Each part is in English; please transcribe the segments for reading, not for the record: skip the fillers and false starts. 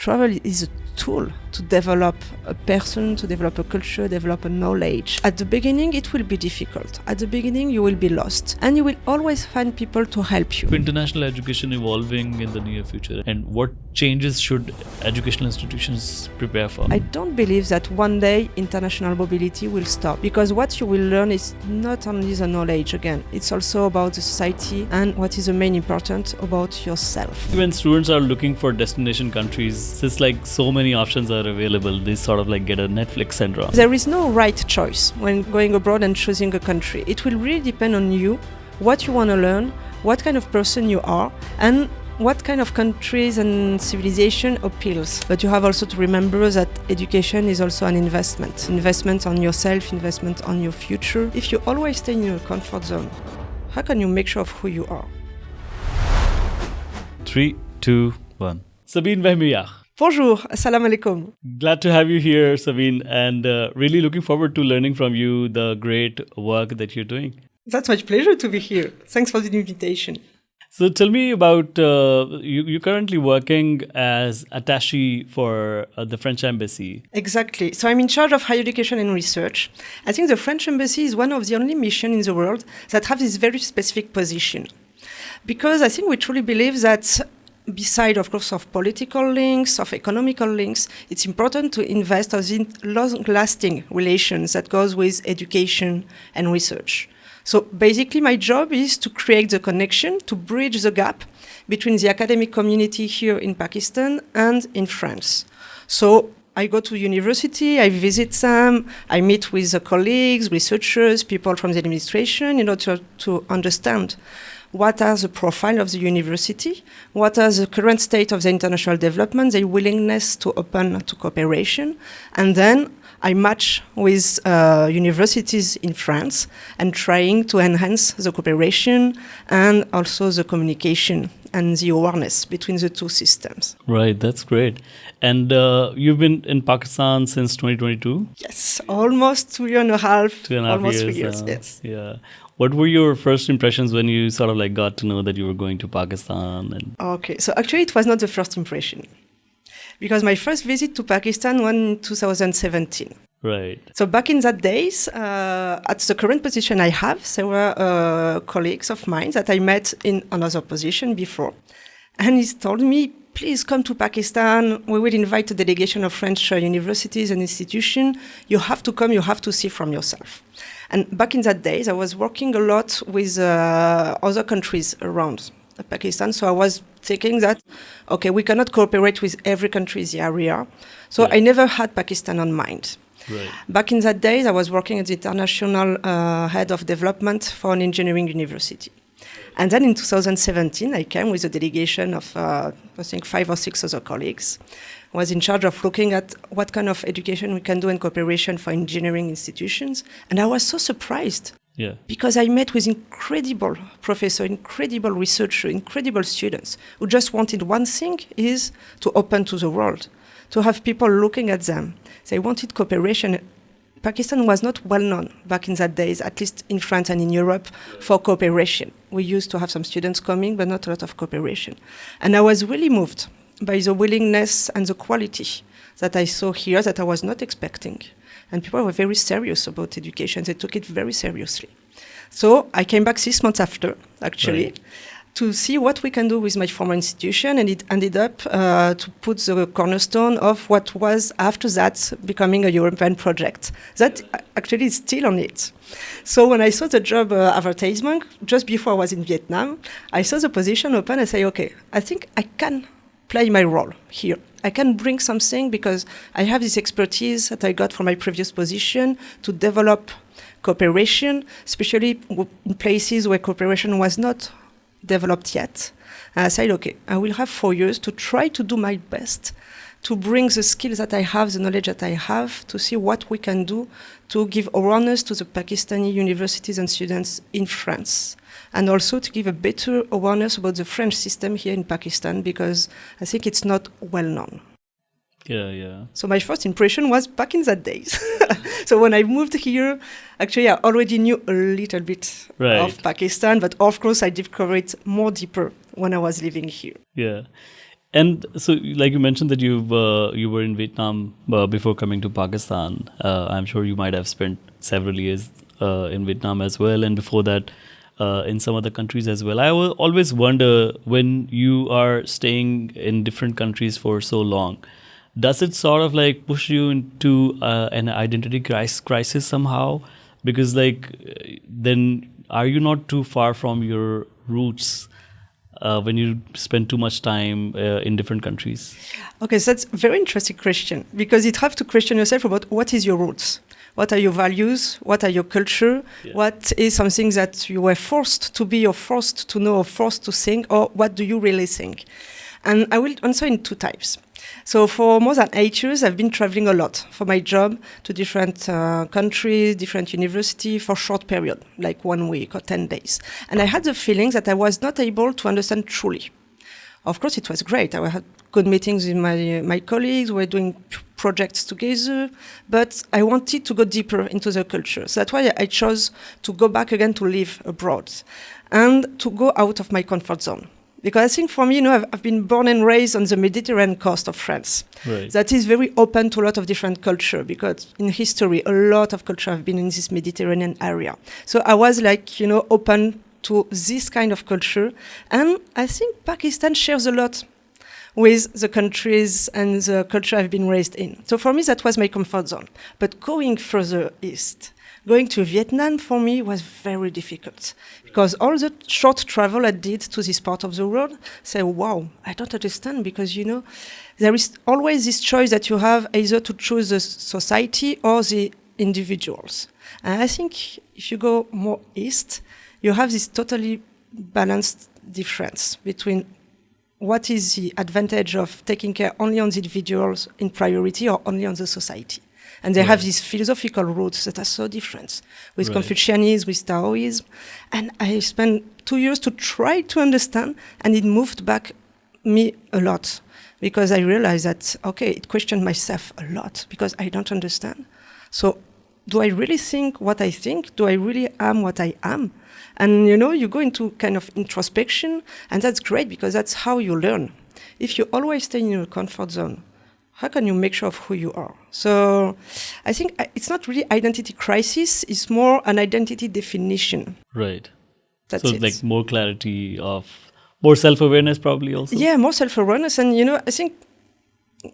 travel is a tool to develop a person, to develop a culture, develop a knowledge. At the beginning, it will be difficult. At the beginning, you will be lost. And you will always find people to help you. International education evolving in the near future, and what changes should educational institutions prepare for? I don't believe that one day international mobility will stop, because what you will learn is not only the knowledge again, it's also about the society and what is the main important about yourself. When students are looking for destination countries, since like so many options are available, they sort of like get a Netflix syndrome. There is no right choice when going abroad and choosing a country. It will really depend on you, what you want to learn, what kind of person you are, and what kind of countries and civilization appeals. But you have also to remember that education is also an investment. Investment on yourself, investment on your future. If you always stay in your comfort zone, how can you make sure of who you are? 3, 2, 1. Sabine Vermillard. Bonjour, assalamu alaikum. Glad to have you here, Sabine, and really looking forward to learning from you the great work that you're doing. That's my pleasure to be here. Thanks for the invitation. So tell me about, you're currently working as Attachée for the French Embassy. Exactly. So I'm in charge of higher education and research. I think the French Embassy is one of the only missions in the world that have this very specific position. Because I think we truly believe that beside, of course, of political links, of economical links, it's important to invest in long-lasting relations that goes with education and research. So basically, my job is to create the connection, to bridge the gap between the academic community here in Pakistan and in France. So I go to university, I visit them, I meet with the colleagues, researchers, people from the administration in order to understand what are the profile of the university, what are the current state of the international development, their willingness to open to cooperation, and then I match with universities in France and trying to enhance the cooperation and also the communication and the awareness between the two systems. Right, that's great. And you've been in Pakistan since 2022? Yes, almost 2.5 years. 2.5 almost years. 3 years, yes. Yeah. What were your first impressions when you sort of like got to know that you were going to Pakistan? Okay, so actually it was not the first impression, because my first visit to Pakistan was in 2017. Right. So back in that days, at the current position I have, there were colleagues of mine that I met in another position before. And he told me, please come to Pakistan. We will invite a delegation of French universities and institutions. You have to come, you have to see from yourself. And back in that days, I was working a lot with other countries around Pakistan. So I was thinking that, okay, we cannot cooperate with every country in the area. So I never had Pakistan on mind. Right. Back in that days, I was working as the international head of development for an engineering university. And then in 2017, I came with a delegation of, I think, 5 or 6 other colleagues. I was in charge of looking at what kind of education we can do in cooperation for engineering institutions. And I was so surprised. Yeah. Because I met with incredible professors, incredible researchers, incredible students who just wanted one thing, is to open to the world, to have people looking at them. They wanted cooperation. Pakistan was not well known back in that days, at least in France and in Europe, for cooperation. We used to have some students coming, but not a lot of cooperation. And I was really moved by the willingness and the quality that I saw here that I was not expecting. And people were very serious about education. They took it very seriously. So I came back 6 months after, actually, to see what we can do with my former institution, and it ended up to put the cornerstone of what was after that becoming a European project. That actually is still on it. So when I saw the job advertisement, just before I was in Vietnam, I saw the position open. I say, okay, I think I can play my role here. I can bring something because I have this expertise that I got from my previous position to develop cooperation, especially in places where cooperation was not developed yet. And I said, okay, I will have 4 years to try to do my best to bring the skills that I have, the knowledge that I have, to see what we can do to give awareness to the Pakistani universities and students in France, and also to give a better awareness about the French system here in Pakistan, because I think it's not well known. Yeah. So my first impression was back in that days. So when I moved here, actually I already knew a little bit of Pakistan, but of course I discovered it more deeper when I was living here. Yeah. And so, like you mentioned that you were in Vietnam before coming to Pakistan. I'm sure you might have spent several years in Vietnam as well, and before that, in some other countries as well. I will always wonder, when you are staying in different countries for so long, does it sort of like push you into an identity crisis somehow? Because then are you not too far from your roots when you spend too much time in different countries? Okay, so that's a very interesting question, because you have to question yourself about what is your roots. What are your values? What are your culture? Yeah. What is something that you were forced to be or forced to know or forced to think, or what do you really think? And I will answer in two types. So for more than 8 years, I've been traveling a lot for my job to different countries, different universities for short period, like 1 week or 10 days. And I had the feeling that I was not able to understand truly. Of course, it was great. I had good meetings with my colleagues. We were doing projects together, but I wanted to go deeper into the culture. So that's why I chose to go back again to live abroad and to go out of my comfort zone. Because I think for me, I've been born and raised on the Mediterranean coast of France. Right. That is very open to a lot of different culture, because in history, a lot of culture have been in this Mediterranean area. So I was open to this kind of culture. And I think Pakistan shares a lot with the countries and the culture I've been raised in. So for me, that was my comfort zone. But going further east, going to Vietnam for me was very difficult, because all the short travel I did to this part of the world, say, wow, I don't understand, because, there is always this choice that you have either to choose the society or the individuals. And I think if you go more east, you have this totally balanced difference between what is the advantage of taking care only on the individuals in priority or only on the society. And they have these philosophical roots that are so different, with Confucianism, with Taoism. And I spent 2 years to try to understand, and it moved back me a lot, because I realized that, okay, it questioned myself a lot, because I don't understand. So do I really think what I think? Do I really am what I am? And, you go into kind of introspection, and that's great, because that's how you learn. If you always stay in your comfort zone, how can you make sure of who you are? So I think it's not really identity crisis, it's more an identity definition. Right. That's so it. Like more clarity of, more self-awareness probably also? Yeah, more self-awareness. And, I think,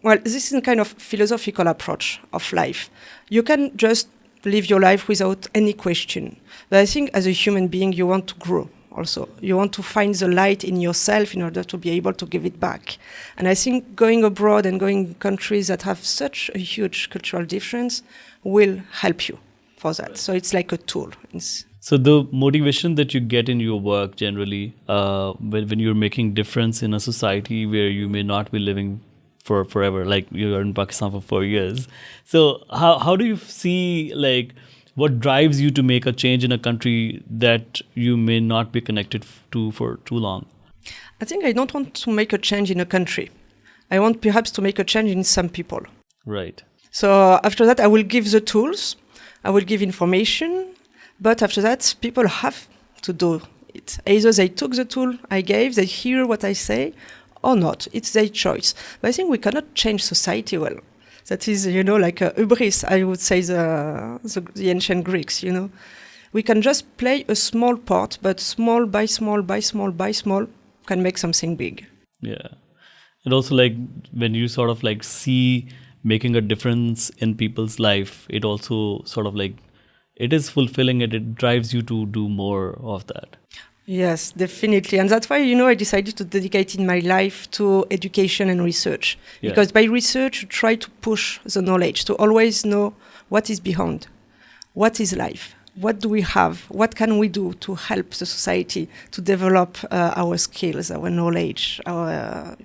well, this is a kind of philosophical approach of life. You can just live your life without any question. But I think as a human being, you want to grow also. You want to find the light in yourself in order to be able to give it back. And I think going abroad and going in countries that have such a huge cultural difference will help you for that. So it's like a tool. So the motivation that you get in your work generally, when you're making difference in a society where you may not be living for forever, like you're in Pakistan for 4 years. So how do you see, what drives you to make a change in a country that you may not be connected to for too long? I think I don't want to make a change in a country. I want perhaps to make a change in some people. Right. So after that, I will give the tools, I will give information, but after that, people have to do it. Either they took the tool I gave, they hear what I say, or not. It's their choice. But I think we cannot change society well. That is, like a hubris, I would say, the ancient Greeks, We can just play a small part, but small by small by small by small can make something big. Yeah. And also, when you sort of see making a difference in people's life, it also sort of it is fulfilling, it drives you to do more of that. Yes, definitely. And that's why, I decided to dedicate in my life to education and research. Yeah. Because by research, you try to push the knowledge, to always know what is behind, what is life, what do we have, what can we do to help the society to develop our skills, our knowledge, our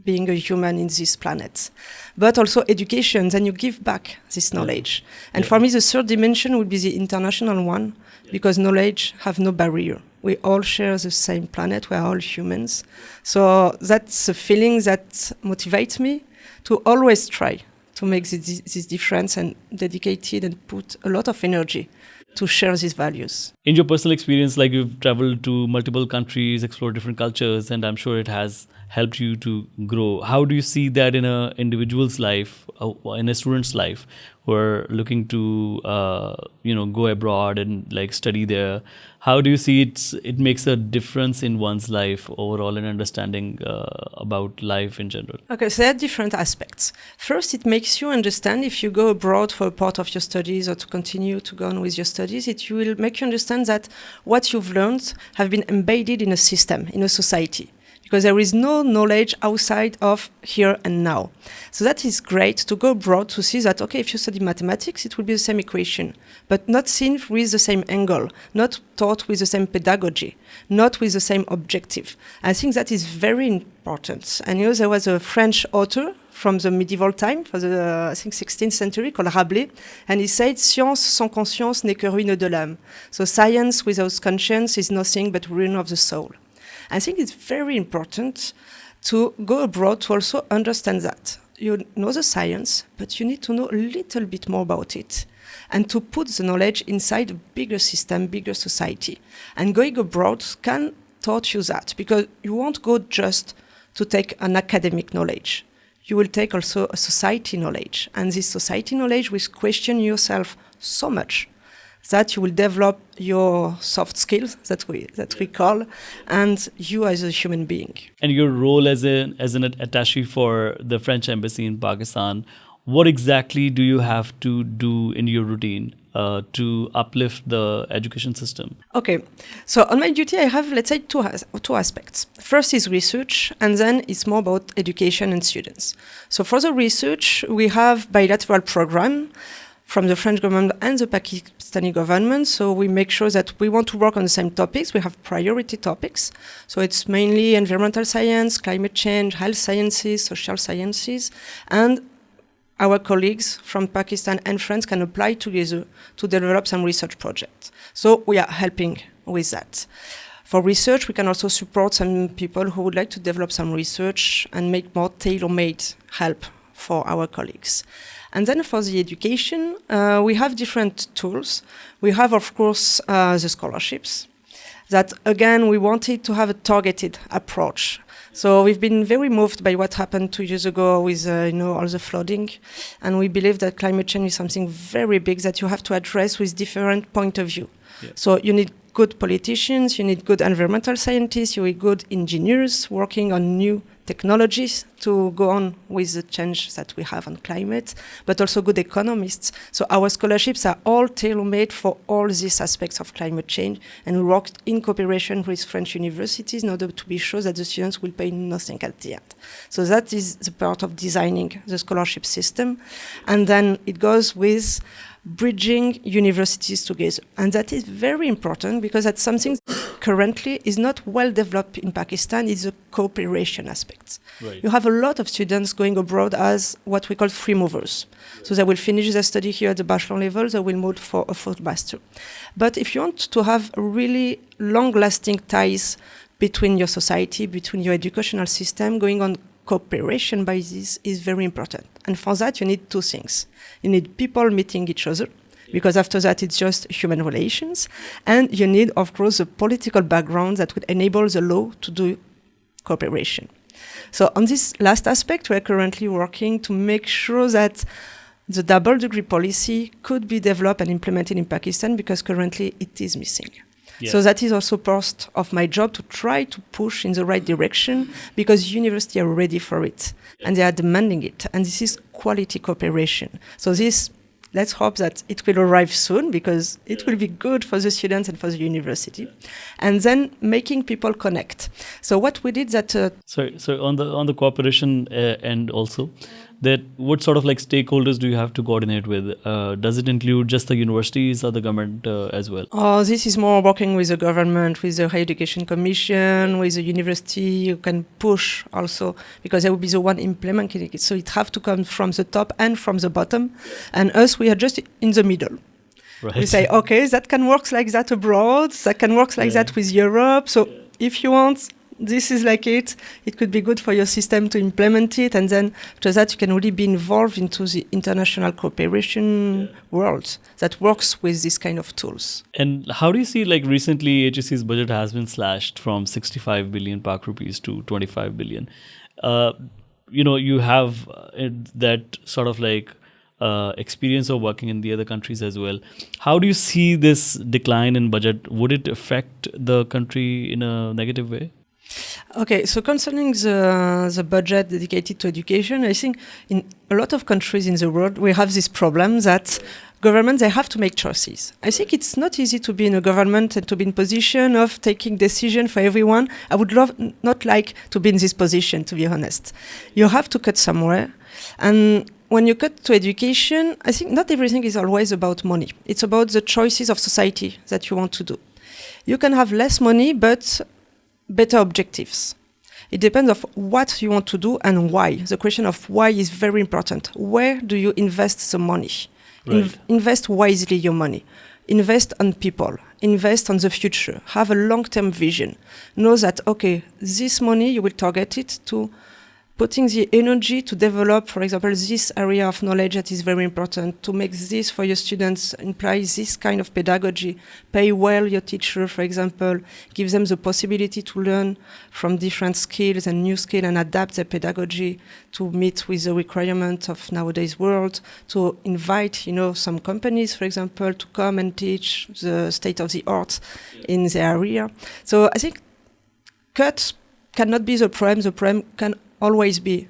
being a human in this planet. But also education, then you give back this knowledge. And for me, the third dimension would be the international one, because knowledge have no barrier. We all share the same planet. We are all humans. So that's a feeling that motivates me to always try to make this difference, and dedicated and put a lot of energy to share these values. In your personal experience, you've traveled to multiple countries, explored different cultures, and I'm sure it has helped you to grow. How do you see that in a individual's life, in a student's life, who are looking to go abroad and like study there? How do you see it makes a difference in one's life overall in understanding about life in general? Okay, so there are different aspects. First, it makes you understand if you go abroad for a part of your studies or to continue to go on with your studies, it will make you understand that what you've learned have been embedded in a system, in a society, because there is no knowledge outside of here and now. So that is great to go abroad to see that, okay, if you study mathematics, it will be the same equation, but not seen with the same angle, not taught with the same pedagogy, not with the same objective. I think that is very important. And there was a French author from the medieval time, for the, I think, 16th century, called Rabelais, and he said, "Science sans conscience n'est que ruine de l'âme." So science without conscience is nothing but ruin of the soul. I think it's very important to go abroad to also understand that. You know the science, but you need to know a little bit more about it and to put the knowledge inside a bigger system, bigger society. And going abroad can teach you that, because you won't go just to take an academic knowledge. You will take also a society knowledge. And this society knowledge will question yourself so much that you will develop your soft skills that we call, and you as a human being. And your role as an attaché for the French embassy in Pakistan, what exactly do you have to do in your routine to uplift the education system? Okay, so on my duty I have, let's say, two aspects. First is research, and then it's more about education and students. So for the research, we have bilateral program from the French government and the Pakistani government. So we make sure that we want to work on the same topics. We have priority topics. So it's mainly environmental science, climate change, health sciences, social sciences. And our colleagues from Pakistan and France can apply together to develop some research projects. So we are helping with that. For research, we can also support some people who would like to develop some research and make more tailor-made help for our colleagues. And then for the education, we have different tools. We have, of course, the scholarships that, again, we wanted to have a targeted approach. So we've been very moved by what happened 2 years ago with all the flooding. And we believe that climate change is something very big that you have to address with different point of view. Yeah. So you need good politicians, you need good environmental scientists, you need good engineers working on new technologies to go on with the change that we have on climate, but also good economists. So our scholarships are all tailor-made for all these aspects of climate change, and we worked in cooperation with French universities in order to be sure that the students will pay nothing at the end. So that is the part of designing the scholarship system. And then it goes with bridging universities together. And that is very important because that's something currently is not well developed in Pakistan, is the cooperation aspects. Right. You have a lot of students going abroad as what we call free movers. Right. So they will finish their study here at the bachelor level, they will move for a full master. But if you want to have really long-lasting ties between your society, between your educational system, going on cooperation basis is very important. And for that, you need two things. You need people meeting each other, because after that, it's just human relations. And you need, of course, a political background that would enable the law to do cooperation. So on this last aspect, we're currently working to make sure that the double degree policy could be developed and implemented in Pakistan, because currently it is missing. Yeah. So that is also part of my job, to try to push in the right direction, because universities are ready for it and they are demanding it. And this is quality cooperation. So this, let's hope that it will arrive soon, because it will be good for the students and for the university. And then making people connect. So what we did that... So on the cooperation end also, that what sort of like stakeholders do you have to coordinate with? Does it include just the universities or the government as well? This is more working with the government, with the Higher Education Commission, with the university. You can push also, because they will be the one implementing it. So it have to come from the top and from the bottom. And us, we are just in the middle. Right. We say, okay, that can work like that abroad. That can work like that with Europe. So if you want, this is like it could be good for your system to implement it, and then after that you can really be involved into the international cooperation world that works with this kind of tools. And how do you see, like recently HEC's budget has been slashed from 65 billion Pak rupees to 25 billion. You have that sort of like experience of working in the other countries as well. How do you see this decline in budget? Would it affect the country in a negative way? Okay, so concerning the budget dedicated to education, I think in a lot of countries in the world we have this problem that governments, they have to make choices. I think it's not easy to be in a government and to be in position of taking decision for everyone. I would not like to be in this position, to be honest. You have to cut somewhere, and when you cut to education, I think not everything is always about money. It's about the choices of society that you want to do. You can have less money, but better objectives. It depends on what you want to do and why. The question of why is very important. Where do you invest the money? Right. Invest wisely your money. Invest on people. Invest on the future. Have a long-term vision. Know that, okay, this money, you will target it to putting the energy to develop, for example, this area of knowledge that is very important, to make this for your students, imply this kind of pedagogy, pay well your teacher, for example, give them the possibility to learn from different skills and new skills and adapt their pedagogy to meet with the requirement of nowadays world, to invite, some companies, for example, to come and teach the state of the art in the area. So I think cuts cannot be the problem. The problem can always be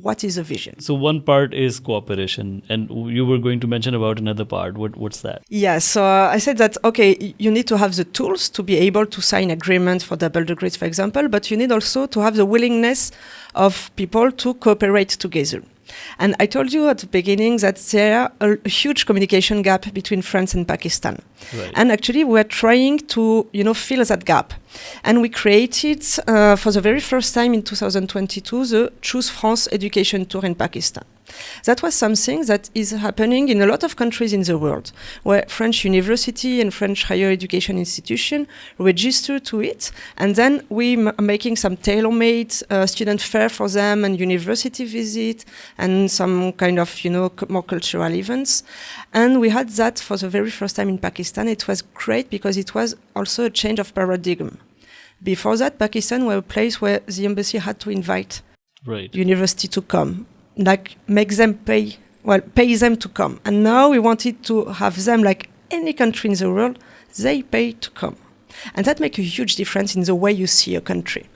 what is the vision. So one part is cooperation, and you were going to mention about another part. What's that? Yeah, so I said that, okay, you need to have the tools to be able to sign agreements for double degrees, for example, but you need also to have the willingness of people to cooperate together. And I told you at the beginning that there are a huge communication gap between France and Pakistan. Right. And actually we're trying to, fill that gap. And we created, for the very first time in 2022, the Choose France Education Tour in Pakistan. That was something that is happening in a lot of countries in the world, where French university and French higher education institution register to it, and then we are making some tailor-made student fair for them and university visit and some kind of, more cultural events. And we had that for the very first time in Pakistan. It was great because it was also a change of paradigm. Before that, Pakistan was a place where the embassy had to invite university to come. Like make them pay them to come. And now we wanted to have them, like any country in the world, they pay to come. And that makes a huge difference in the way you see a country.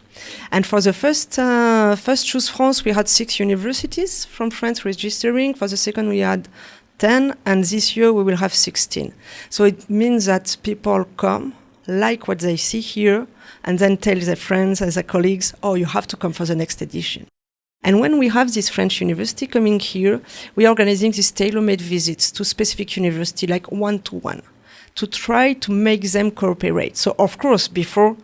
And for the first Choose France, we had 6 universities from France registering. For the second, we had 10. And this year, we will have 16. So it means that people come, like what they see here, and then tell their friends and their colleagues, oh, you have to come for the next edition. And when we have this French university coming here, we are organizing these tailor-made visits to specific university, like one-to-one, to try to make them cooperate. So, of course, before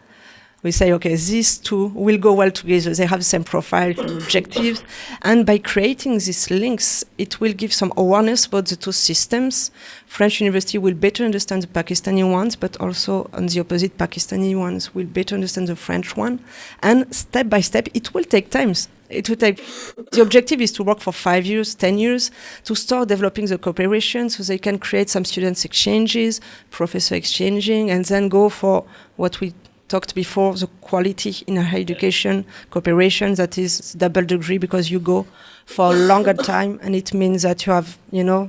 we say, okay, these two will go well together. They have the same profile, objectives. And by creating these links, it will give some awareness about the two systems. French university will better understand the Pakistani ones, but also on the opposite, Pakistani ones will better understand the French one. And step by step, it will take time. It will take, the objective is to work for 5 years, 10 years, to start developing the cooperation so they can create some students exchanges, professor exchanging, and then go for what we talked before, the quality in higher education, cooperation, that is double degree because you go for a longer time, and it means that you have,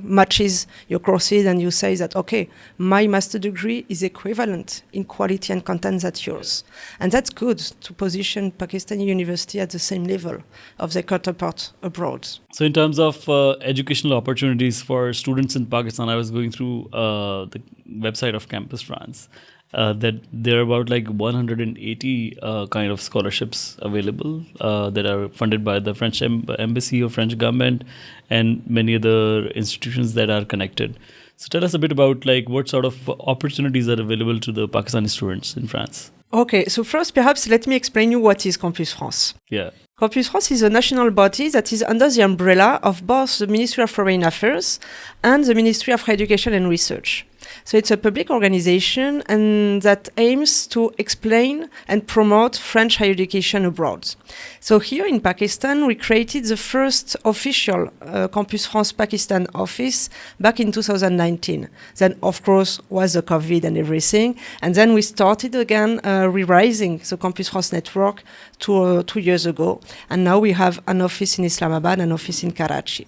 matches your courses, and you say that, okay, my master degree is equivalent in quality and content that yours. And that's good to position Pakistani university at the same level of their counterpart abroad. So in terms of educational opportunities for students in Pakistan, I was going through the website of Campus France. That there are about like 180 kind of scholarships available that are funded by the French embassy or French government and many other institutions that are connected. So tell us a bit about like what sort of opportunities are available to the Pakistani students in France. Okay, so first perhaps let me explain you what is Campus France. Yeah. Campus France is a national body that is under the umbrella of both the Ministry of Foreign Affairs and the Ministry of Higher Education and Research. So it's a public organization and that aims to explain and promote French higher education abroad. So here in Pakistan, we created the first official Campus France Pakistan office back in 2019. Then, of course, was the COVID and everything. And then we started again re-rising the Campus France network 2 years ago. And now we have an office in Islamabad, an office in Karachi.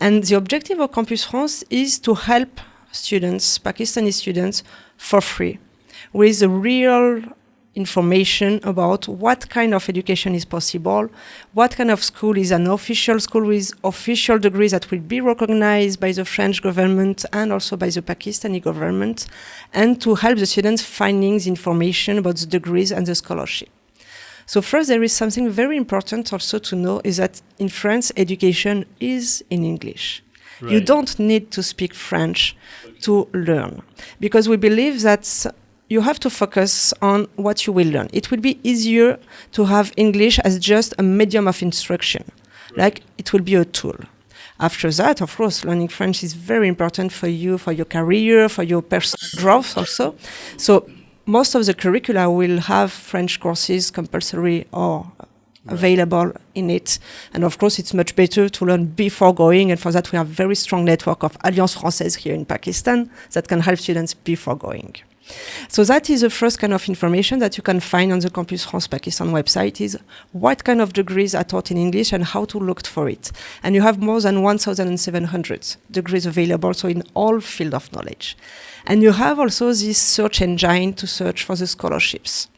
And the objective of Campus France is to help students, Pakistani students, for free, with the real information about what kind of education is possible, what kind of school is an official school with official degrees that will be recognized by the French government and also by the Pakistani government, and to help the students finding the information about the degrees and the scholarship. So first, there is something very important also to know is that in France, education is in English. Right. You don't need to speak French to learn, because we believe that you have to focus on what you will learn. It will be easier to have English as just a medium of instruction, like it will be a tool. After that, of course, learning French is very important for you, for your career, for your personal growth also. So most of the curricula will have French courses compulsory or available in it. And of course, it's much better to learn before going. And for that, we have a very strong network of Alliance Française here in Pakistan that can help students before going. So that is the first kind of information that you can find on the Campus France Pakistan website is what kind of degrees are taught in English and how to look for it. And you have more than 1,700 degrees available, so in all field of knowledge. And you have also this search engine to search for the scholarships.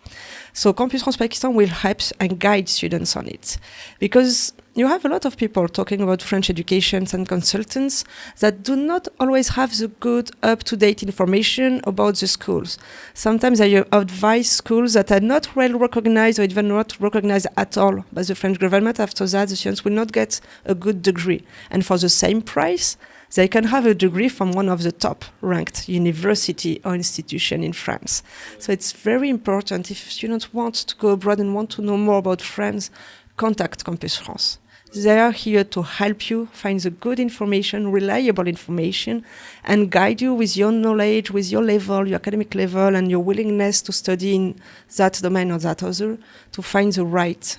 So Campus France Pakistan will help and guide students on it, because you have a lot of people talking about French education and consultants that do not always have the good up-to-date information about the schools. Sometimes they advise schools that are not well recognized or even not recognized at all by the French government. After that, the students will not get a good degree. And for the same price, they can have a degree from one of the top-ranked university or institution in France. So it's very important. If students want to go abroad and want to know more about France, contact Campus France. They are here to help you find the good information, reliable information, and guide you with your knowledge, with your level, your academic level, and your willingness to study in that domain or that other to find the right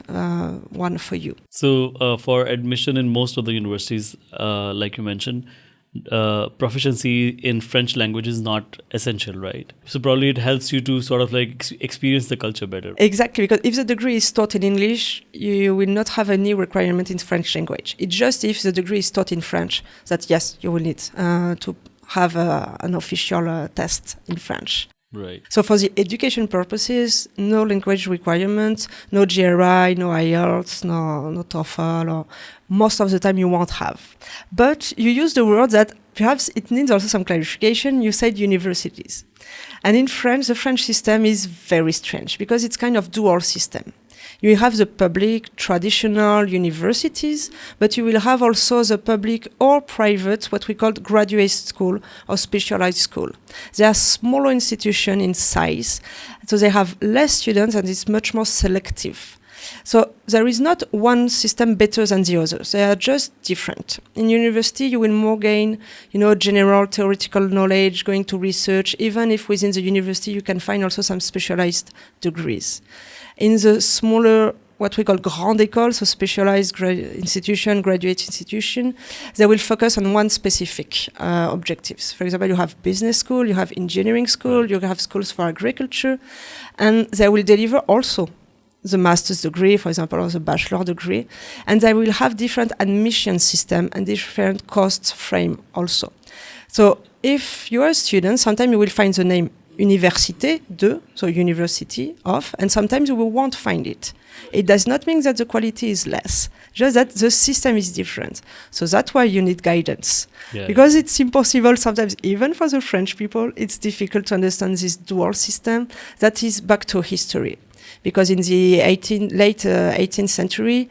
one for you. So for admission in most of the universities, like you mentioned, proficiency in French language is not essential, right? So probably it helps you to sort of like experience the culture better. Exactly, because if the degree is taught in English, you will not have any requirement in French language. It's just if the degree is taught in French that, yes, you will need to have an official test in French. Right. So for the education purposes, no language requirements, no GRI, no IELTS, no TOEFL, or most of the time you won't have. But you use the word that perhaps it needs also some clarification. You said universities. And in France, the French system is very strange because it's kind of dual system. You have the public, traditional universities, but you will have also the public or private, what we call graduate school or specialized school. They are smaller institutions in size, so they have less students and it's much more selective. So there is not one system better than the others. They are just different. In university, you will more gain, general theoretical knowledge, going to research, even if within the university you can find also some specialized degrees. In the smaller, what we call grande école, so specialized graduate institution, they will focus on one specific objectives. For example, you have business school, you have engineering school, you have schools for agriculture, and they will deliver also the master's degree, for example, or the bachelor degree, and they will have different admission system and different cost frame also. So if you are a student, sometimes you will find the name Université de, so University of, and sometimes you won't find it. It does not mean that the quality is less, just that the system is different. So that's why you need guidance. Yeah. Because it's impossible sometimes, even for the French people, it's difficult to understand this dual system that is back to history. Because in the late 18th century,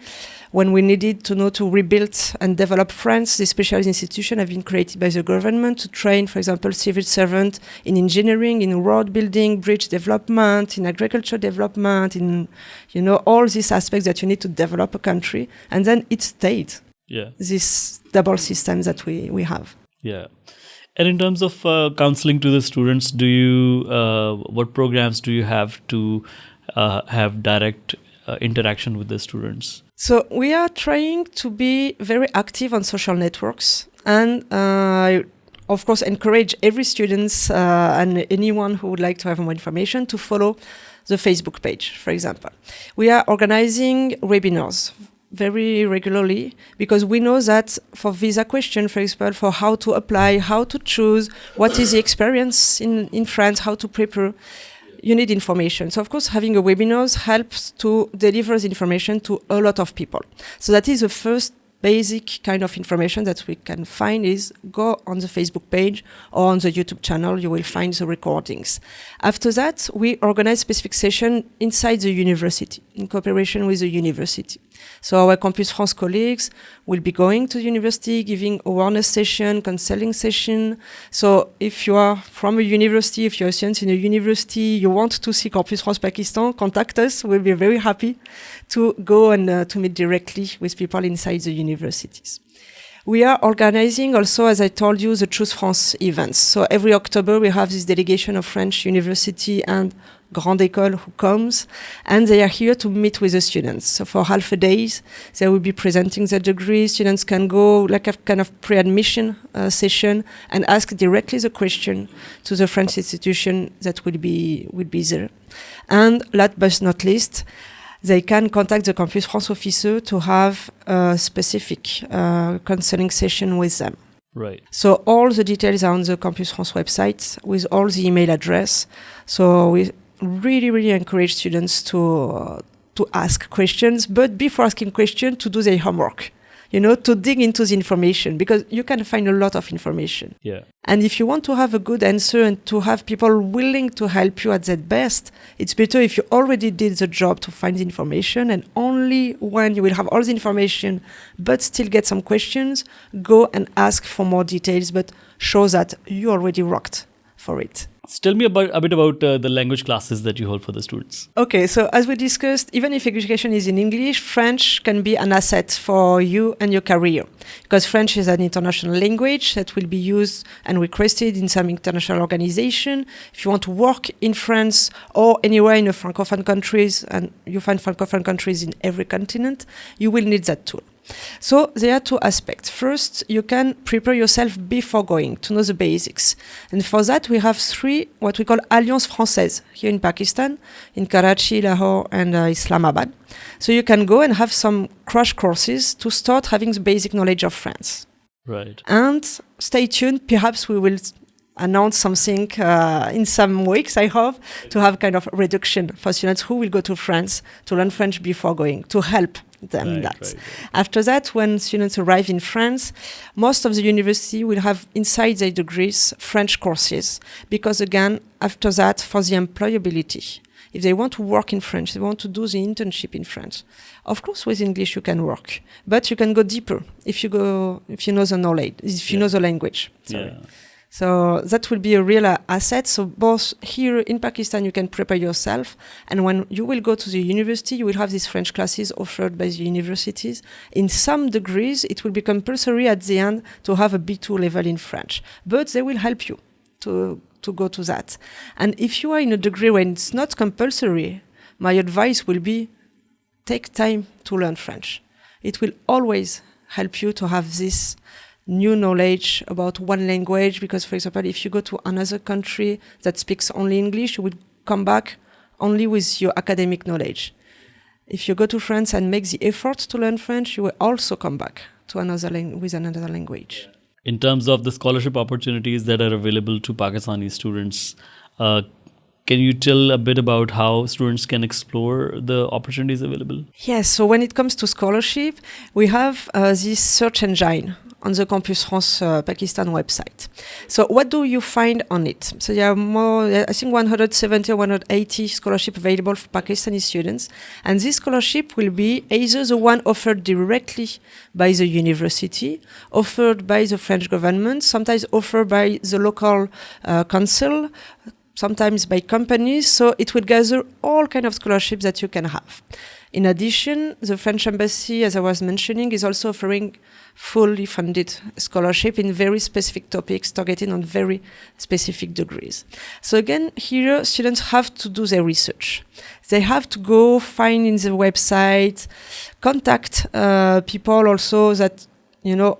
when we needed to rebuild and develop France, the specialized institutions have been created by the government to train, for example, civil servants in engineering, in road building, bridge development, in agriculture development, in all these aspects that you need to develop a country. And then it stayed. Yeah. This double system that we have. Yeah. And in terms of counseling to the students, what programs do you have to have direct interaction with the students? So we are trying to be very active on social networks, and of course encourage every student and anyone who would like to have more information to follow the Facebook page, for example. We are organizing webinars very regularly because we know that for visa question, for example, for how to apply, how to choose, what is the experience in France, how to prepare, you need information. So of course having a webinars helps to deliver the information to a lot of people. So that is the first basic kind of information that we can find is go on the Facebook page or on the YouTube channel, you will find the recordings. After that, we organize specific session inside the university in cooperation with the university. So our Campus France colleagues will be going to the university, giving awareness session, counseling session. So if you are from a university, if you're a student in a university, you want to see Campus France Pakistan, contact us. We'll be very happy to go and to meet directly with people inside the universities. We are organizing also, as I told you, the Choose France events. So every October we have this delegation of French university and Grande École who comes, and they are here to meet with the students. So for half a day, they will be presenting their degree. Students can go like a kind of pre-admission session and ask directly the question to the French institution that will be there. And last but not least, they can contact the Campus France officer to have a specific counseling session with them. Right. So all the details are on the Campus France website with all the email address. So we really encourage students to ask questions, but before asking questions, to do their homework. To dig into the information, because you can find a lot of information. Yeah. And if you want to have a good answer and to have people willing to help you at their best, it's better if you already did the job to find the information, and only when you will have all the information but still get some questions, go and ask for more details, but show that you already worked for it. Tell me a bit about the language classes that you hold for the students. Okay, so as we discussed, even if education is in English, French can be an asset for you and your career, because French is an international language that will be used and requested in some international organization. If you want to work in France or anywhere in the Francophone countries, and you find Francophone countries in every continent, you will need that tool. So there are two aspects. First, you can prepare yourself before going to know the basics. And for that, we have three, what we call Alliance Française here in Pakistan, in Karachi, Lahore, and Islamabad. So you can go and have some crash courses to start having the basic knowledge of France. Right. And stay tuned. Perhaps we will announce something in some weeks, I hope, to have kind of reduction for students who will go to France to learn French before going, to help them in that. Right. After that, when students arrive in France, most of the university will have inside their degrees French courses, because again, after that, for the employability, if they want to work in French, they want to do the internship in French. Of course, with English you can work, but you can go deeper if you know the knowledge, if you know the language. Sorry. Yeah. So that will be a real asset. So both here in Pakistan, you can prepare yourself. And when you will go to the university, you will have these French classes offered by the universities. In some degrees, it will be compulsory at the end to have a B2 level in French. But they will help you to go to that. And if you are in a degree when it's not compulsory, my advice will be take time to learn French. It will always help you to have this new knowledge about one language, because, for example, if you go to another country that speaks only English, you will come back only with your academic knowledge. If you go to France and make the effort to learn French, you will also come back to with another language. In terms of the scholarship opportunities that are available to Pakistani students, can you tell a bit about how students can explore the opportunities available? Yes, so when it comes to scholarship, we have this search engine on the Campus France Pakistan website. So what do you find on it? So there are more, I think 170 or 180 scholarships available for Pakistani students. And this scholarship will be either the one offered directly by the university, offered by the French government, sometimes offered by the local council, sometimes by companies. So it will gather all kinds of scholarships that you can have. In addition, the French embassy, as I was mentioning, is also offering fully funded scholarship in very specific topics, targeting on very specific degrees. So again, here students have to do their research. They have to go find in the website, contact people also that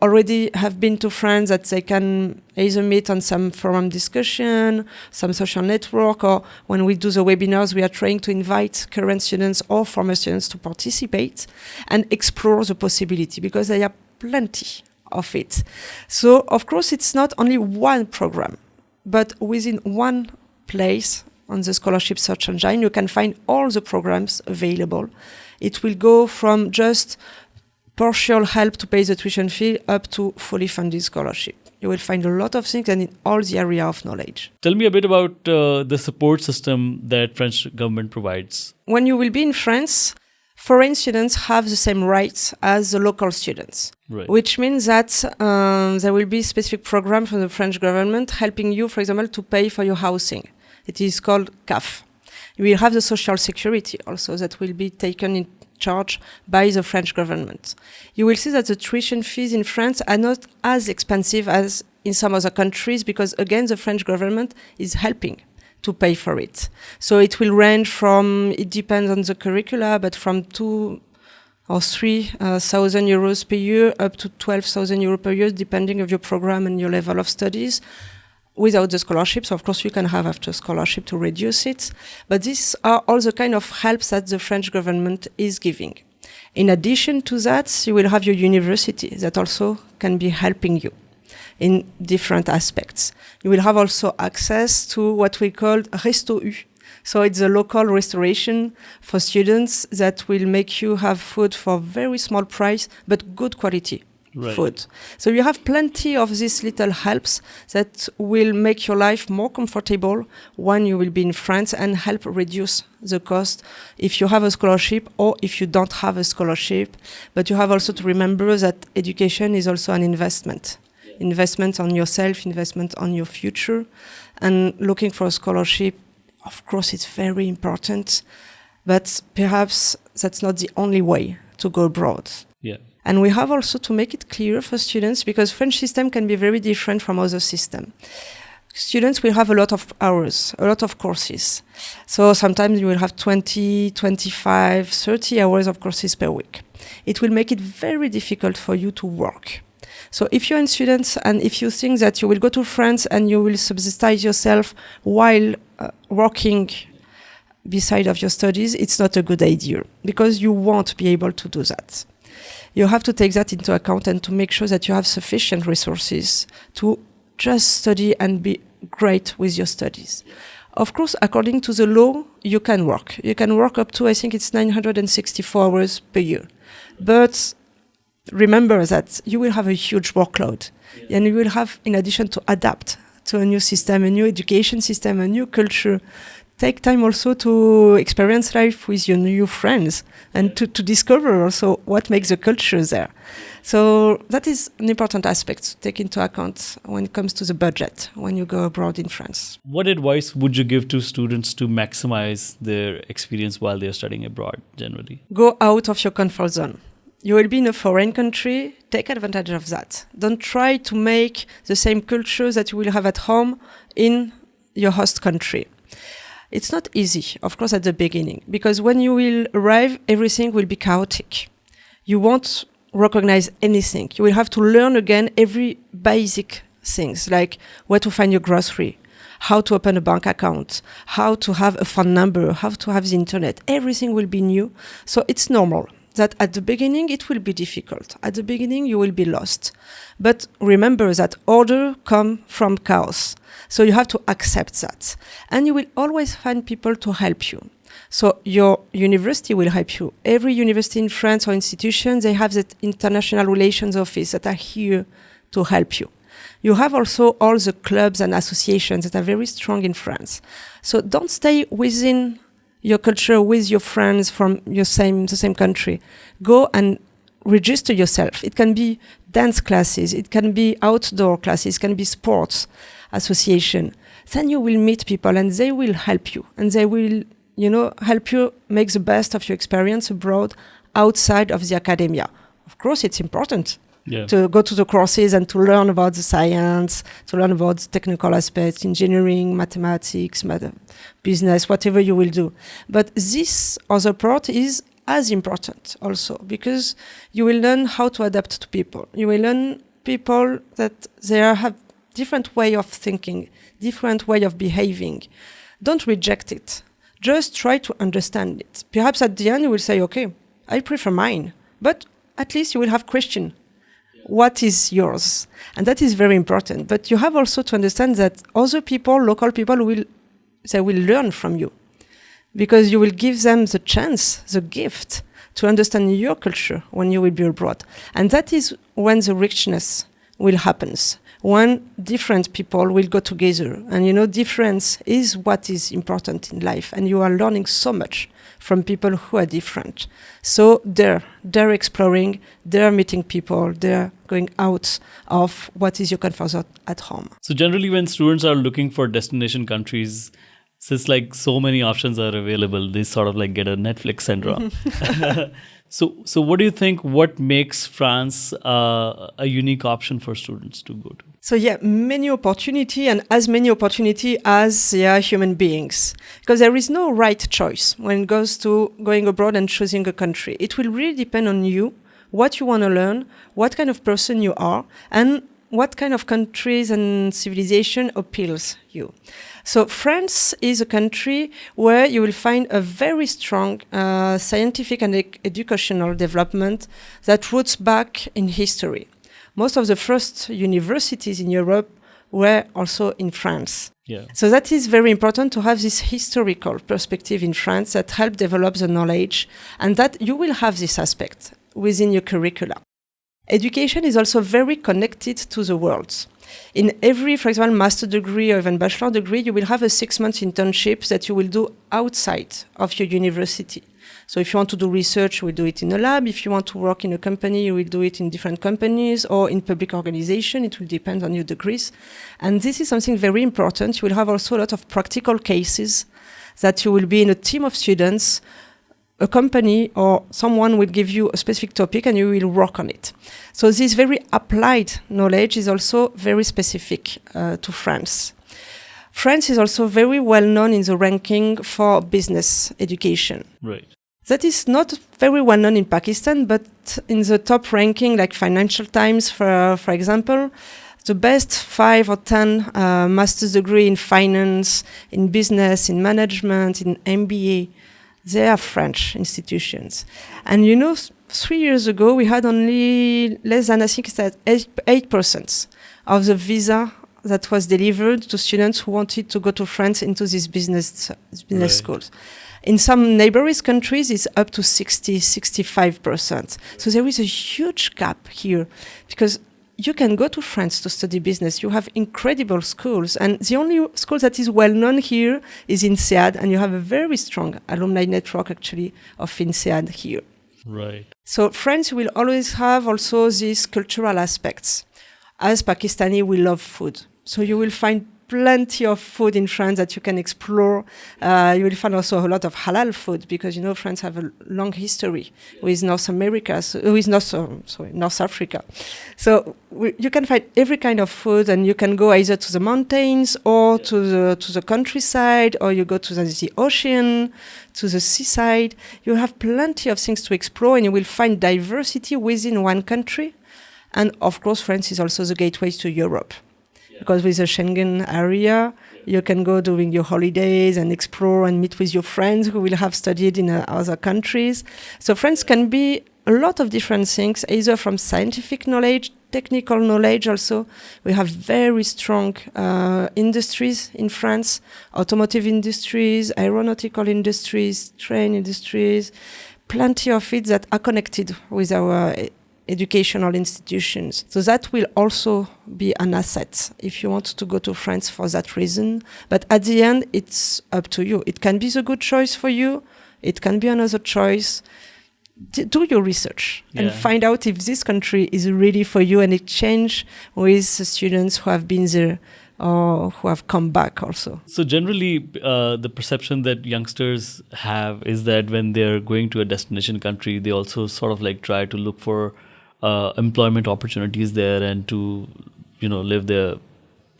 already have been to France, that they can either meet on some forum discussion, some social network, or when we do the webinars, we are trying to invite current students or former students to participate and explore the possibility, because there are plenty of it. So, of course, it's not only one program, but within one place on the scholarship search engine, you can find all the programs available. It will go from just partial help to pay the tuition fee up to fully funded scholarship. You will find a lot of things and in all the area of knowledge. Tell me a bit about the support system that French government provides. When you will be in France, foreign students have the same rights as the local students, Right. which means that there will be specific program from the French government helping you, for example, to pay for your housing. It is called CAF. You will have the social security also that will be taken in charge by the French government. You will see that the tuition fees in France are not as expensive as in some other countries, because again, the French government is helping to pay for it. So it will range from, it depends on the curricula, but from 2,000 or 3,000 euros per year up to 12,000 euros per year, depending on your program and your level of studies. Without the scholarships, of course, you can have after scholarship to reduce it. But these are all the kind of helps that the French government is giving. In addition to that, you will have your university that also can be helping you in different aspects. You will have also access to what we call Resto U. So it's a local restauration for students that will make you have food for very small price, but good quality. Right. Food. So you have plenty of these little helps that will make your life more comfortable when you will be in France and help reduce the cost if you have a scholarship or if you don't have a scholarship. But you have also to remember that education is also an investment. Investment on yourself, investment on your future. And looking for a scholarship, of course, it's very important. But perhaps that's not the only way to go abroad. Yeah. And we have also to make it clear for students, because French system can be very different from other systems. Students will have a lot of hours, a lot of courses. So sometimes you will have 20, 25, 30 hours of courses per week. It will make it very difficult for you to work. So if you're a student and if you think that you will go to France and you will subsidize yourself while working beside of your studies, it's not a good idea, because you won't be able to do that. You have to take that into account and to make sure that you have sufficient resources to just study and be great with your studies. Of course, according to the law, you can work. You can work up to, I think it's 964 hours per year. But remember that you will have a huge workload. Yeah. And you will have, in addition, to adapt to a new system, a new education system, a new culture. Take time also to experience life with your new friends and to discover also what makes the culture there. So that is an important aspect to take into account when it comes to the budget when you go abroad in France. What advice would you give to students to maximize their experience while they're studying abroad generally? Go out of your comfort zone. You will be in a foreign country, take advantage of that. Don't try to make the same culture that you will have at home in your host country. It's not easy, of course, at the beginning, because when you will arrive, everything will be chaotic. You won't recognize anything. You will have to learn again every basic things, like where to find your grocery, how to open a bank account, how to have a phone number, how to have the internet. Everything will be new. So it's normal that at the beginning it will be difficult. At the beginning you will be lost. But remember that order comes from chaos. So you have to accept that. And you will always find people to help you. So your university will help you. Every university in France or institution, they have that international relations office that are here to help you. You have also all the clubs and associations that are very strong in France. So don't stay within your culture with your friends from the same country. Go and register yourself. It can be dance classes, it can be outdoor classes, it can be sports association. Then you will meet people and they will help you and they will help you make the best of your experience abroad outside of the academia. Of course, it's important to go to the courses and to learn about the science, to learn about the technical aspects, engineering, mathematics, business, whatever you will do. But this other part is as important also, because you will learn how to adapt to people. You will learn people that they have different way of thinking, different way of behaving. Don't reject it. Just try to understand it. Perhaps at the end you will say, okay, I prefer mine, but at least you will have question. What is yours? And that is very important. But you have also to understand that other people, local people, will learn from you, because you will give them the chance, the gift to understand your culture when you will be abroad. And that is when the richness will happen, when different people will go together. And difference is what is important in life. And you are learning so much from people who are different. So they're exploring, they're meeting people, they're going out of what is your comfort zone at home. So generally when students are looking for destination countries, since like so many options are available, they sort of like get a Netflix syndrome. So what do you think, what makes France a unique option for students to go to? So many opportunity, and as many opportunity as human beings. Because there is no right choice when it goes to going abroad and choosing a country. It will really depend on you, what you want to learn, what kind of person you are, and what kind of countries and civilization appeals you. So France is a country where you will find a very strong scientific and educational development that roots back in history. Most of the first universities in Europe were also in France. So that is very important to have this historical perspective in France that help develop the knowledge, and that you will have this aspect within your curricula. Education is also very connected to the world. In every, for example, master degree or even bachelor degree, you will have a 6-month internship that you will do outside of your university. So if you want to do research, you will do it in a lab. If you want to work in a company, you will do it in different companies or in public organization. It will depend on your degrees. And this is something very important. You will have also a lot of practical cases that you will be in a team of students. A company or someone will give you a specific topic and you will work on it. So this very applied knowledge is also very specific to France. France is also very well known in the ranking for business education. Right. That is not very well known in Pakistan, but in the top ranking, like Financial Times, for example, the best 5 or 10 master's degree in finance, in business, in management, in MBA, they are French institutions. And 3 years ago, we had only less than, I think it's at 8% of the visa that was delivered to students who wanted to go to France into these business schools. In some neighboring countries, it's up to 65%. So there is a huge gap here, because you can go to France to study business. You have incredible schools. And the only school that is well known here is INSEAD. And you have a very strong alumni network, actually, of INSEAD here. Right. So France will always have also these cultural aspects. As Pakistani, we love food. So you will find plenty of food in France that you can explore. You will find also a lot of halal food, because France have a long history with North America, North Africa. So you can find every kind of food, and you can go either to the mountains or to the countryside, or you go to the ocean, to the seaside. You have plenty of things to explore, and you will find diversity within one country. And of course, France is also the gateway to Europe. Because with the Schengen area, you can go during your holidays and explore and meet with your friends who will have studied in other countries. So France can be a lot of different things, either from scientific knowledge, technical knowledge also. We have very strong industries in France, automotive industries, aeronautical industries, train industries, plenty of it that are connected with our educational institutions. So that will also be an asset if you want to go to France for that reason. But at the end, it's up to you. It can be the good choice for you. It can be another choice. Do your research and find out if this country is really for you, and exchange with the students who have been there or who have come back also. So generally, the perception that youngsters have is that when they're going to a destination country, they also sort of like try to look for employment opportunities there and to, live there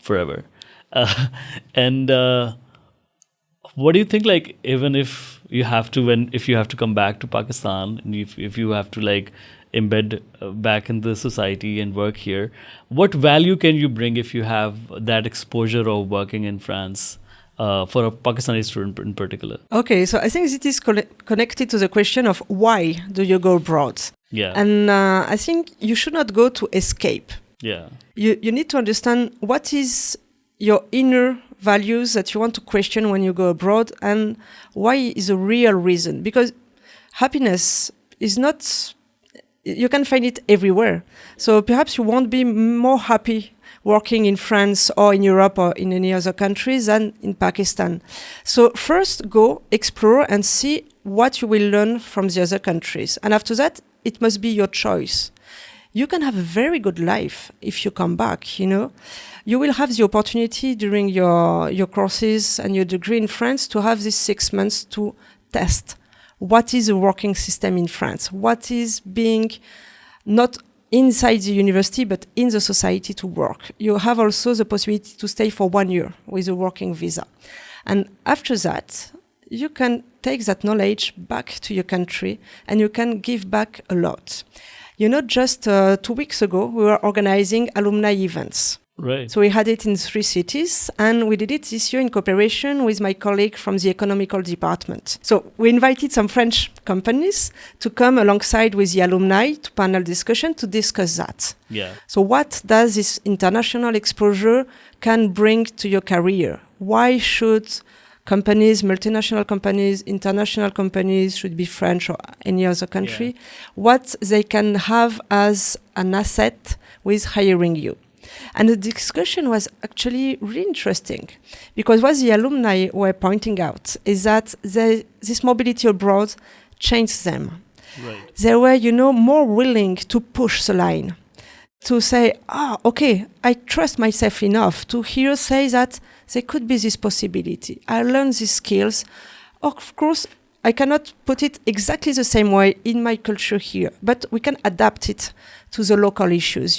forever. And what do you think? Like, even if you have to, if you have to come back to Pakistan, and if you have to like embed back in the society and work here, what value can you bring if you have that exposure of working in France for a Pakistani student in particular? Okay, so I think it is connected to the question of why do you go abroad? Yeah. And I think you should not go to escape. Yeah. You need to understand what is your inner values that you want to question when you go abroad, and why is a real reason. Because happiness is not... You can find it everywhere. So perhaps you won't be more happy working in France or in Europe or in any other countries than in Pakistan. So first go explore and see what you will learn from the other countries. And after that, it must be your choice. You can have a very good life if you come back, You will have the opportunity during your courses and your degree in France to have these 6 months to test what is a working system in France, what is being not inside the university but in the society to work. You have also the possibility to stay for 1 year with a working visa. And after that, you can take that knowledge back to your country and you can give back a lot. Just 2 weeks ago, we were organizing alumni events. Right. So we had it in 3 cities, and we did it this year in cooperation with my colleague from the economical department. So we invited some French companies to come alongside with the alumni to panel discussion to discuss that. Yeah. So what does this international exposure can bring to your career? Why should companies, multinational companies, international companies, should be French or any other country, what they can have as an asset with hiring you? And the discussion was actually really interesting, because what the alumni were pointing out is that this mobility abroad changed them. Right. They were, more willing to push the line, to say, okay, I trust myself enough to say that there could be this possibility. I learned these skills. Of course, I cannot put it exactly the same way in my culture here, but we can adapt it to the local issues,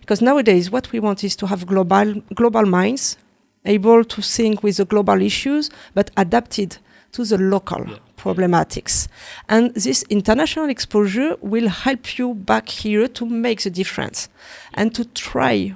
because nowadays what we want is to have global minds, able to think with the global issues, but adapted to the local problematics. And this international exposure will help you back here to make the difference and to try.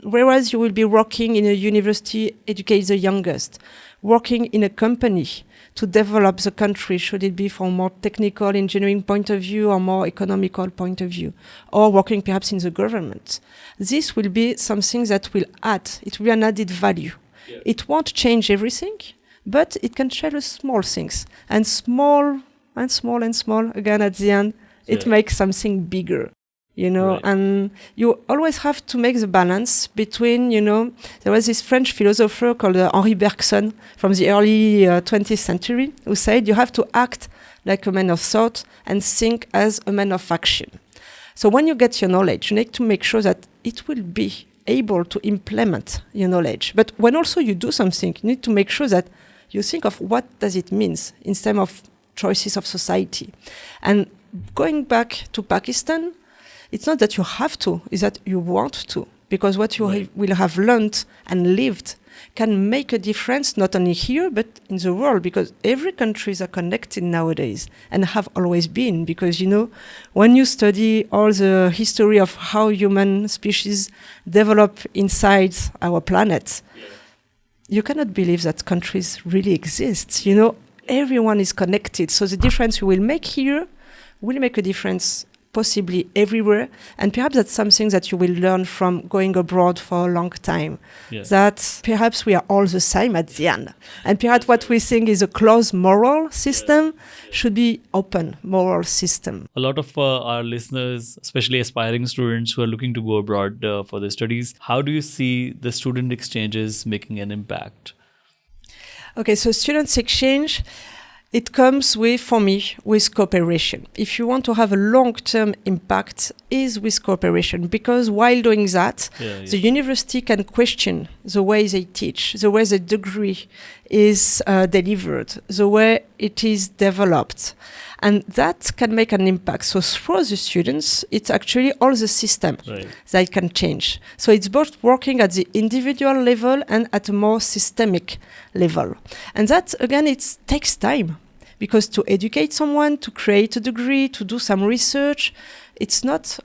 Whereas you will be working in a university, educate the youngest, working in a company to develop the country, should it be from a more technical engineering point of view or more economical point of view, or working perhaps in the government. This will be something that will add, it will be an added value. Yeah. It won't change everything, but it can share small things. And small and small and small, again at the end, it makes something bigger. Right. And you always have to make the balance between, there was this French philosopher called Henri Bergson from the early 20th century who said you have to act like a man of thought and think as a man of action. So when you get your knowledge, you need to make sure that it will be able to implement your knowledge. But when also you do something, you need to make sure that you think of what does it mean instead of choices of society. And going back to Pakistan, it's not that you have to, it's that you want to. Because what you will have learned and lived can make a difference, not only here, but in the world. Because every countries are connected nowadays and have always been. Because, when you study all the history of how human species develop inside our planet, you cannot believe that countries really exist. Everyone is connected. So the difference you will make here will make a difference possibly everywhere. And perhaps that's something that you will learn from going abroad for a long time. Yeah. That perhaps we are all the same at the end. And perhaps what we think is a closed moral system should be open moral system. A lot of our listeners, especially aspiring students who are looking to go abroad for their studies, how do you see the student exchanges making an impact? Okay, so students exchange, It comes with, for me, with cooperation. If you want to have a long-term impact, is with cooperation, because while doing that, the university can question the way they teach, the way the degree is delivered, the way it is developed. And that can make an impact. So through the students, it's actually all the system that can change. So it's both working at the individual level and at a more systemic level. And that, again, it takes time. Because to educate someone, to create a degree, to do some research, it's not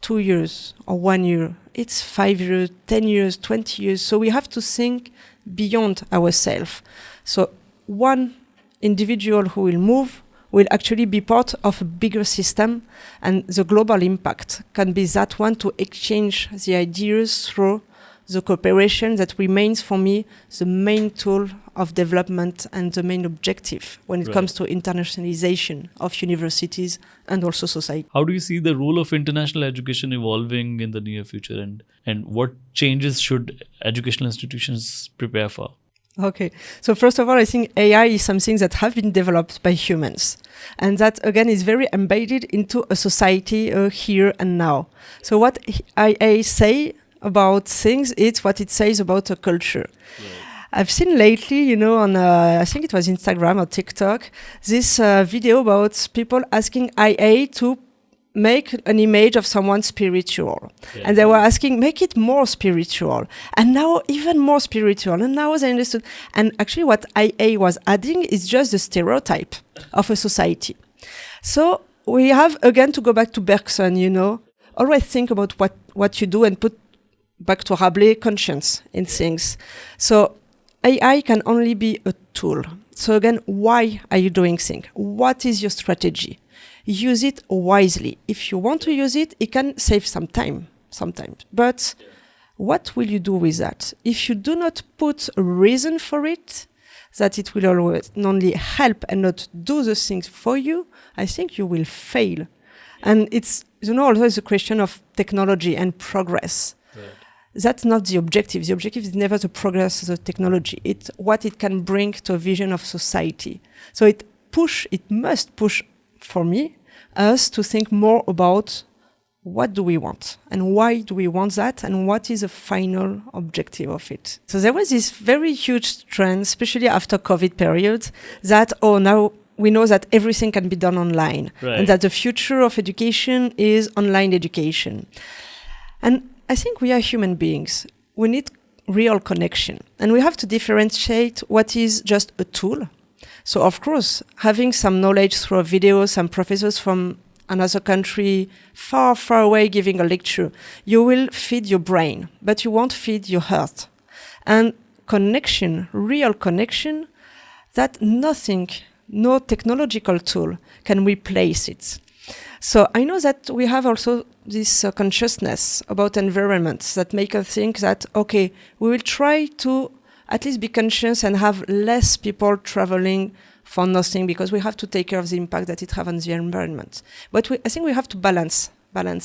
2 years or 1 year. It's 5 years, 10 years, 20 years. So we have to think beyond ourselves. So one individual who will move will actually be part of a bigger system, and the global impact can be that one to exchange the ideas through the cooperation that remains for me the main tool of development and the main objective when it comes to internationalization of universities and also society. How do you see the role of international education evolving in the near future, and what changes should educational institutions prepare for? Okay, so first of all, I think AI is something that has been developed by humans, and that again is very embedded into a society here and now. So what AI say about things, it's what it says about a culture. I've seen lately, on I think it was Instagram or TikTok, this video about people asking IA to make an image of someone spiritual. And they were asking, make it more spiritual. And now even more spiritual. And now they understood. And actually what IA was adding is just the stereotype of a society. So we have, again, to go back to Bergson, always think about what you do and put back to Rabelais, conscience in things. So AI can only be a tool. So again, why are you doing things? What is your strategy? Use it wisely. If you want to use it, it can save some time sometimes. But what will you do with that? If you do not put a reason for it, that it will always not only help and not do the things for you, I think you will fail. And it's, always a question of technology and progress. That's not the objective. The objective is never the progress of the technology. It's what it can bring to a vision of society. So it must push, for me, us to think more about what do we want and why do we want that and what is the final objective of it. So there was this very huge trend, especially after COVID period, that, now we know that everything can be done online and that the future of education is online education. And I think we are human beings. We need real connection. And we have to differentiate what is just a tool. So, of course, having some knowledge through a video, some professors from another country, far, far away giving a lecture, you will feed your brain, but you won't feed your heart. And connection, real connection, that nothing, no technological tool can replace it. So I know that we have also this consciousness about environment that make us think that, okay, we will try to at least be conscious and have less people traveling for nothing because we have to take care of the impact that it has on the environment. But I think we have to balance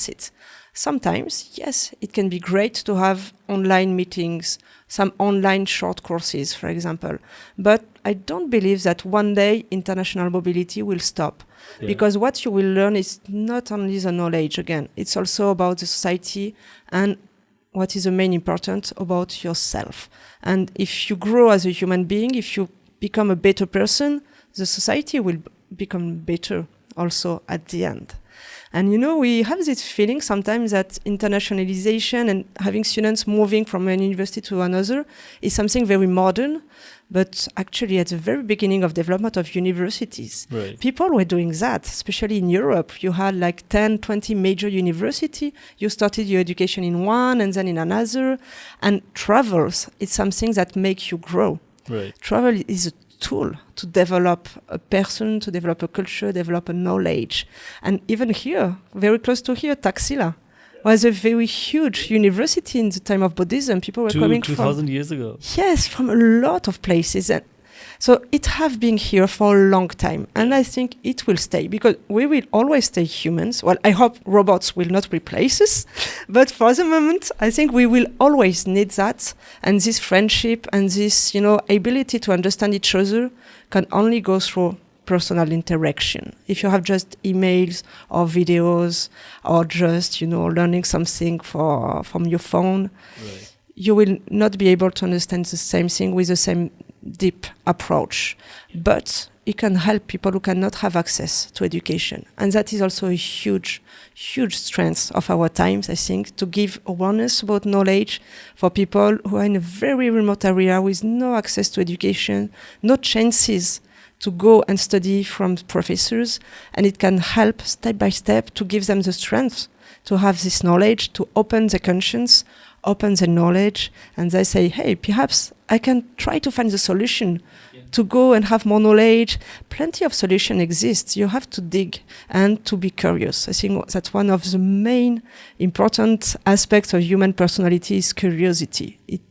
it. Sometimes, yes, it can be great to have online meetings, some online short courses, for example. But I don't believe that one day international mobility will stop. Because what you will learn is not only the knowledge, again, it's also about the society and what is the main important about yourself. And if you grow as a human being, if you become a better person, the society will become better also at the end. And we have this feeling sometimes that internationalization and having students moving from one university to another is something very modern. But actually, at the very beginning of development of universities, people were doing that, especially in Europe. You had like 10, 20 major universities. You started your education in one and then in another. And travels is something that makes you grow. Travel is a tool to develop a person, to develop a culture, develop a knowledge. And even here, very close to here, Taxila was a very huge university in the time of Buddhism. People were coming 2,000 years ago. Yes, from a lot of places. And so it has been here for a long time. And I think it will stay because we will always stay humans. Well, I hope robots will not replace us. But for the moment, I think we will always need that. And this friendship and this, ability to understand each other can only go through personal interaction. If you have just emails or videos or just, learning something from your phone, Right. you will not be able to understand the same thing with the same deep approach. But it can help people who cannot have access to education. And that is also a huge, huge strength of our times, I think, to give awareness about knowledge for people who are in a very remote area with no access to education, no chances to go and study from professors. And it can help step by step to give them the strength to have this knowledge, to open their conscience, open the knowledge, and they say, hey, perhaps I can try to find the solution to go and have more knowledge. Plenty of solution exists. You have to dig and to be curious. I think that's one of the main important aspects of human personality is curiosity. It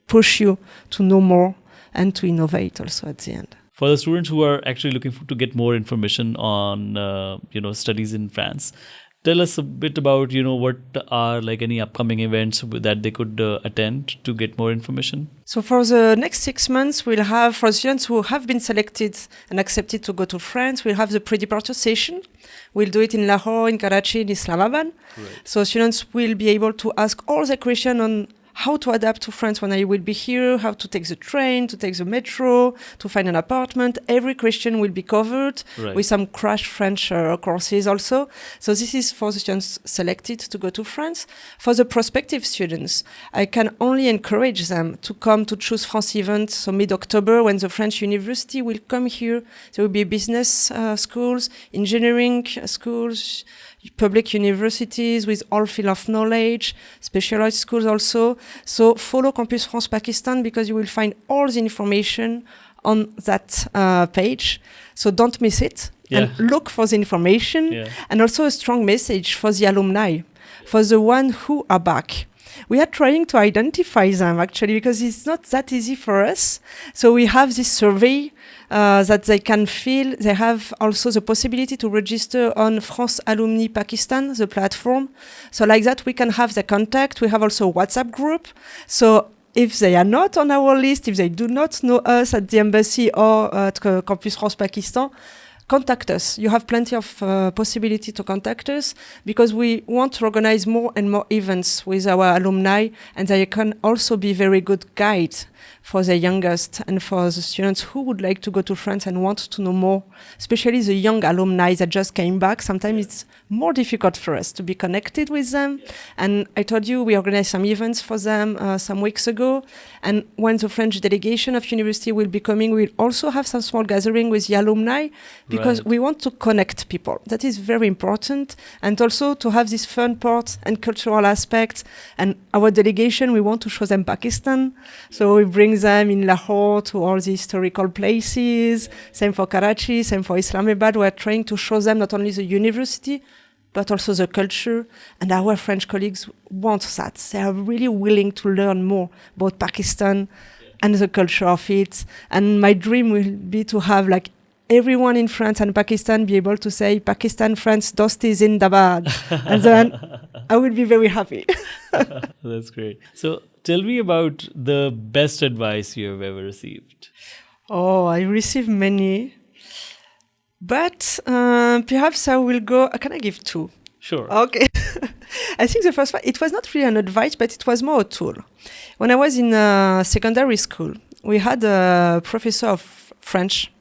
pushes you to know more and to innovate also at the end. For the students who are actually looking to get more information on, studies in France, tell us a bit about, what are like any upcoming events that they could attend to get more information? So for the next 6 months, we'll have, for students who have been selected and accepted to go to France, we'll have the pre-departure session. We'll do it in Lahore, in Karachi, in Islamabad. Right. So students will be able to ask all the questions on how to adapt to France when I will be here, how to take the train, to take the metro, to find an apartment. Every question will be covered with some crash French courses also. So this is for the students selected to go to France. For the prospective students, I can only encourage them to come to Choose France event. So mid-October, when the French university will come here, there will be business schools, engineering schools, public universities with all field of knowledge, specialized schools also. So follow Campus France Pakistan because you will find all the information on that page. So don't miss it and look for the information. Yeah. And also a strong message for the alumni, for the ones who are back. We are trying to identify them actually because it's not that easy for us. So we have this survey that they can fill. They have also the possibility to register on France Alumni Pakistan, the platform. So like that, we can have the contact. We have also a WhatsApp group. So if they are not on our list, if they do not know us at the embassy or at Campus France Pakistan, contact us. You have plenty of possibility to contact us because we want to organize more and more events with our alumni, and they can also be very good guide for the youngest and for the students who would like to go to France and want to know more, especially the young alumni that just came back. Sometimes it's more difficult for us to be connected with them. And I told you we organized some events for them some weeks ago. And when the French delegation of university will be coming, we'll also have some small gathering with the alumni because we want to connect people. That is very important. And also to have this fun part and cultural aspect. And our delegation, we want to show them Pakistan. So we bring them in Lahore to all the historical places. Same for Karachi, same for Islamabad. We're trying to show them not only the university, but also the culture. And our French colleagues want that. They are really willing to learn more about Pakistan and the culture of it. And my dream will be to have like everyone in France and Pakistan be able to say Pakistan, France, Dosti Zindabad. And then I will be very happy. That's great. So tell me about the best advice you have ever received. Oh, I received many. But perhaps I will go. Can I give two? Sure. Okay. I think the first one, it was not really an advice, but it was more a tool. When I was in secondary school, we had a professor of French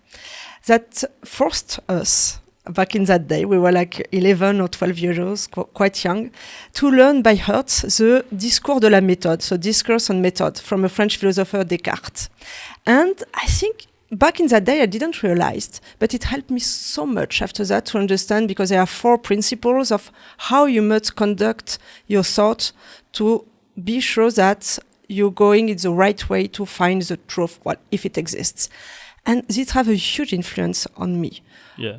that forced us, back in that day, we were like 11 or 12 years old, quite young, to learn by heart the Discours de la méthode, so Discourse on Method, from a French philosopher, Descartes. And I think back in that day, I didn't realize, but it helped me so much after that to understand, because there are 4 principles of how you must conduct your thought to be sure that you're going in the right way to find the truth, well, if it exists. And this have a huge influence on me. Yeah.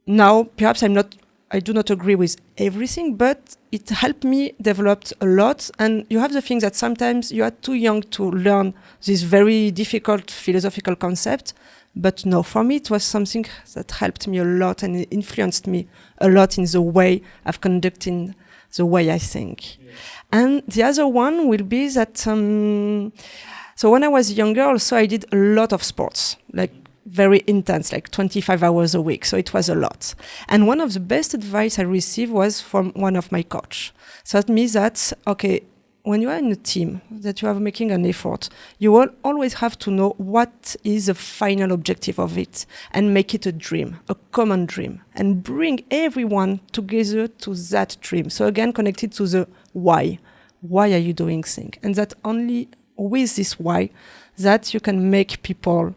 Now, perhaps I do not agree with everything, but it helped me develop a lot. And you have the thing that sometimes you are too young to learn this very difficult philosophical concept. But no, for me, it was something that helped me a lot and influenced me a lot in the way of conducting the way I think. Yeah. And the other one will be that, so when I was younger, also I did a lot of sports, like very intense, like 25 hours a week. So it was a lot. And one of the best advice I received was from one of my coach. So that means that, okay, when you are in a team, that you are making an effort, you will always have to know what is the final objective of it and make it a dream, a common dream, and bring everyone together to that dream. So again, connected to the why. Why are you doing things? And that only with this why that you can make people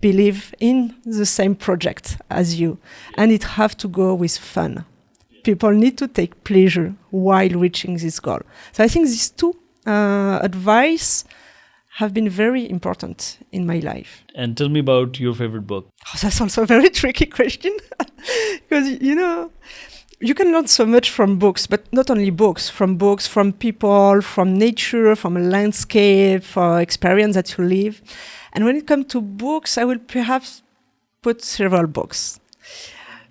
believe in the same project as you. And it have to go with fun. People need to take pleasure while reaching this goal. So I think these two advice have been very important in my life. And tell me about your favorite book. Oh, that's also a very tricky question. Because, you can learn so much from books, but not only books, from people, from nature, from a landscape, for experience that you live. And when it comes to books, I will perhaps put several books.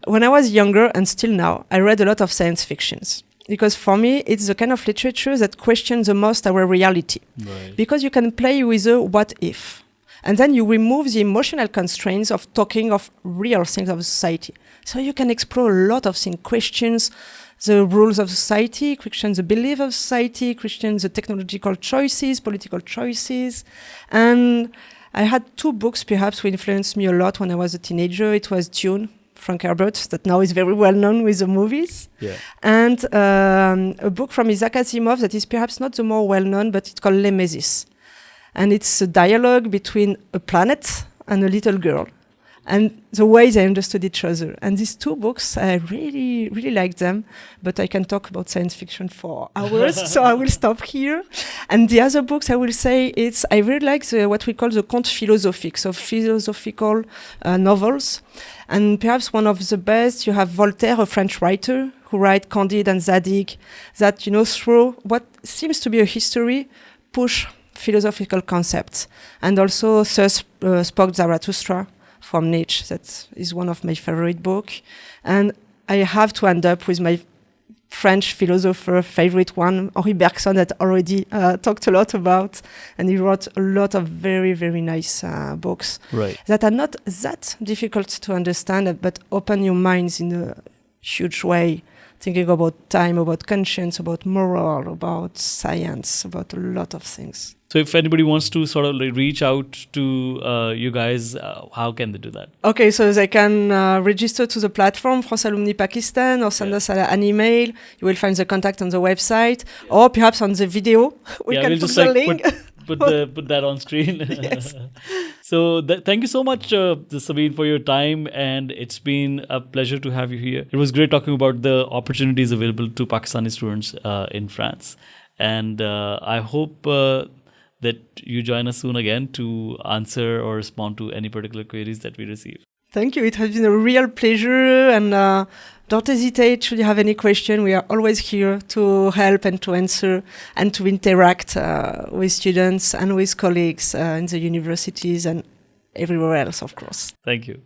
When I was younger, and still now, I read a lot of science fictions. Because for me, it's the kind of literature that questions the most our reality. Right. Because you can play with a what if. And then you remove the emotional constraints of talking of real things of society. So you can explore a lot of things, questions the rules of society, questions the belief of society, questions the technological choices, political choices. And I had two books perhaps who influenced me a lot when I was a teenager. It was Dune, Frank Herbert, that now is very well known with the movies. Yeah. And a book from Isaac Asimov that is perhaps not the more well known, but it's called Nemesis. And it's a dialogue between a planet and a little girl, and the way they understood each other. And these two books, I really, really like them, but I can talk about science fiction for hours, so I will stop here. And the other books I will say, I really like what we call the contes philosophiques, so philosophical novels. And perhaps one of the best, you have Voltaire, a French writer, who write Candide and Zadig, that, through what seems to be a history, push philosophical concepts. And also spoke Zarathustra from Nietzsche. That is one of my favorite books. And I have to end up with my French philosopher favorite one, Henri Bergson, that already talked a lot about. And he wrote a lot of very, very nice books that are not that difficult to understand, but open your minds in a huge way. Thinking about time, about conscience, about moral, about science, about a lot of things. So if anybody wants to sort of reach out to you guys, how can they do that? Okay, so they can register to the platform, France Alumni Pakistan, or send us an email. You will find the contact on the website, or perhaps on the video. We can put the link. Put that on screen. Yes. So thank you so much, Sabine, for your time, and it's been a pleasure to have you here. It was great talking about the opportunities available to Pakistani students in France, and I hope that you join us soon again to answer or respond to any particular queries that we receive. Thank you. It has been a real pleasure, and don't hesitate should you have any question. We are always here to help and to answer and to interact with students and with colleagues in the universities and everywhere else, of course. Thank you.